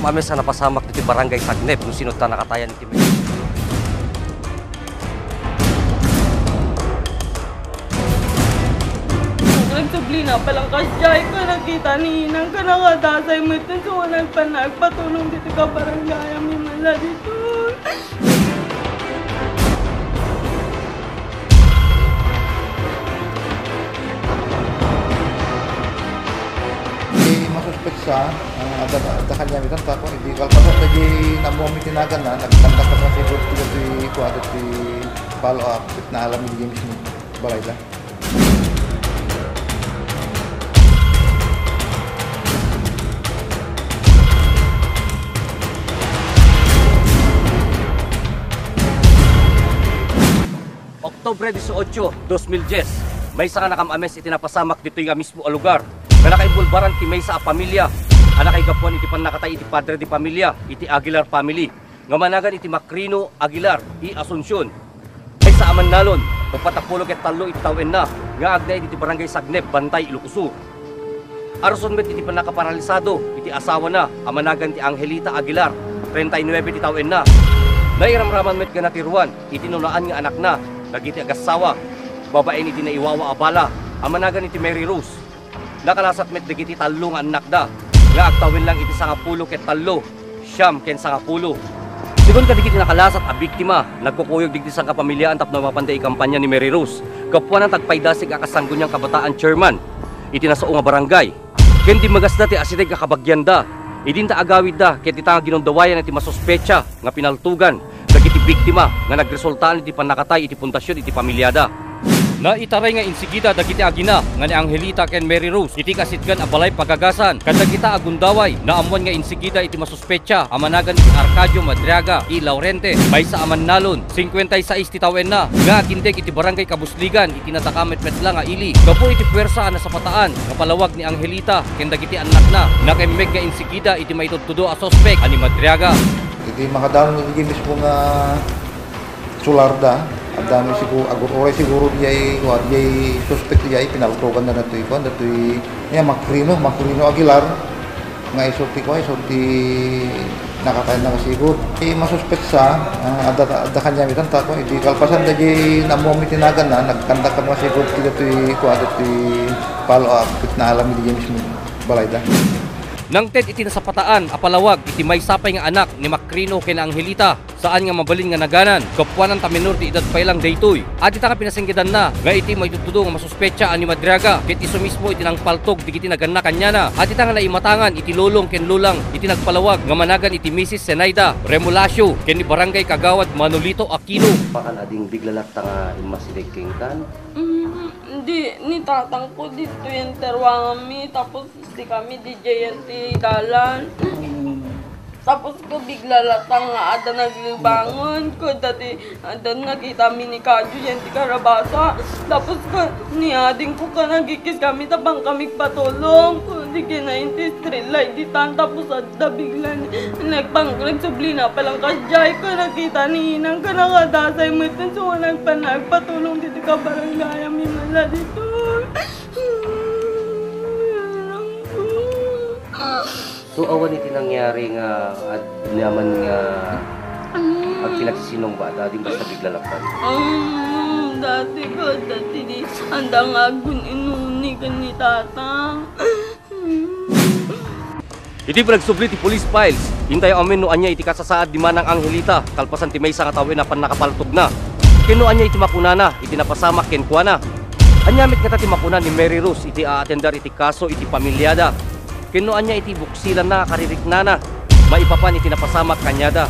kam ames sa napasamak dito barangay Sagnep no sinot ta nakatayan iti Mary. Nagsublina palang kasyay ka nakita ni Inang ka nakadasay mo ito so nagpanagpatulong dito ka barangay amin mala dito. Masuspek sa ada kanya mitan tako hindi kalpasan lagi namo mitinagan na nagkandak ka sa siguro ti kuado ti follow up na alam ni James ni balay la. Oktubre 18, 2010, may isa ka nakamames itinapasamak dito yung mismo lugar. Kaya nakaibulbaran ti may sa pamilya. Anak kay gapuan iti panakatay iti padre di pamilya, iti Aguilar family. Ngamanagan iti Macrino Aguilar, i Asuncion. Ay sa aman nalon, magpatapulog at talo iti tawen na, nga agnay iti barangay Sagnep, Bantay, Ilocos. Arson met iti panakaparalisado, iti asawa na, amanagan ti Angelita Aguilar, 39 iti tawen na. Nairamraman met ganatiruan, iti nunaan nga anak na, nagiti agasawa, babae iti naiwawa abala, amanagan iti Mary Rose. Nakalasat met dagiti talo nga anak da, nga agtawin lang iti sangapulo ket talo, siyam ken sangapulo. Sigon kadigiti nakalasat a biktima, nagkukuyog digiti sang kapamilyaan tapno mapanday kampanya ni Mary Rose. Kapuan ang tagpaydasig akasanggo niyang kabataan chairman, iti nasao nga barangay. Ken di magasda ti asideg kakabagyanda, idin ta agawid da ket ita nga ginondawayan iti masuspecha nga pinaltugan dagiti biktima nga nagresultaan iti panakatay iti pundasyon iti pamilyada. Na itaray nga insigida dagiti agina nga ni Angelita ken Mary Rose iti kasitgan a balay pagagasan kada kita agundaway na amuan nga insigida iti masuspecha amanagan iti Arcadio Madriaga i Laurente may sa aman nalon 56 ti tawen na nga kindek iti barangay Kabusligan iti natakamet metla nga ili gapo iti puwersa na sa pataan nga palawag ni Angelita ken dagiti anak na nakemmek nga insigida iti maitudtudo a suspek ani Madriaga. Iti makadalon iti mismo nga sularda. Ang dami siguro, oray siguro diyay suspect diyay pinaltogan na nato ikon, nato Macrino Aguilar, nga isulti ko, nakatayin na siguro. Masuspect sa, ada kanya mitan tako, hindi kalpasan na diyay namo mitinagan na, nagkandak ka mga siguro, iti follow up, na alam ni James balay da. Nang ted iti nasapataan apalawag iti may sapay nga anak ni Macrino ken Angelita saan nga mabalin nga naganan kapuanan ta menor di edad pailang daytoy at ita nga pinasinggidan na nga iti may tutudo nga masuspecha ani Madriaga ket isu mismo iti nang paltog digiti naganna kanyana at ita nga naimatangan iti lolong ken lulang iti nagpalawag nga managan iti Mrs. Zenaida Remulacio ken ni barangay Kagawad Manolito Aquino. Pakan ading biglalak ta nga imasilig kan? Hindi, ni tatang ko dito yung terwangami, tapos di kami DJ yan ti dalan. Tapos ko bigla latang nga ada naglibangon ko, dati ada nakita mi ni Kadyo yan ti Karabasa. Tapos ko niading ko ka nagikis kami, tabang kami patulong ko, di kinain ti street light di tan, tapos ada bigla nagsublina palang kasyay ko, nakita ni Inang ka nakadasay mo ito, so nagpanagpatulong dito ka barangay amin mala dito. So awan iti nangyari nga at naman nga at pinagsisinong bata din basta biglalaktan. Dati di andang agun inuni ka ni tatang. Iti pinagsubli ti police files. Hintay amin no anya iti kasasaad di manang Angelita kalpasan ti may sa katawin na nakapaltog na. Kino anya iti makunana iti napasamak ken kuana. Anyamit nga ti makuna ni Mary Rose iti aatendar iti kaso iti pamilyada. Kinuan niya iti buksilan na karirik nana, maipapan iti napasamak kanyada.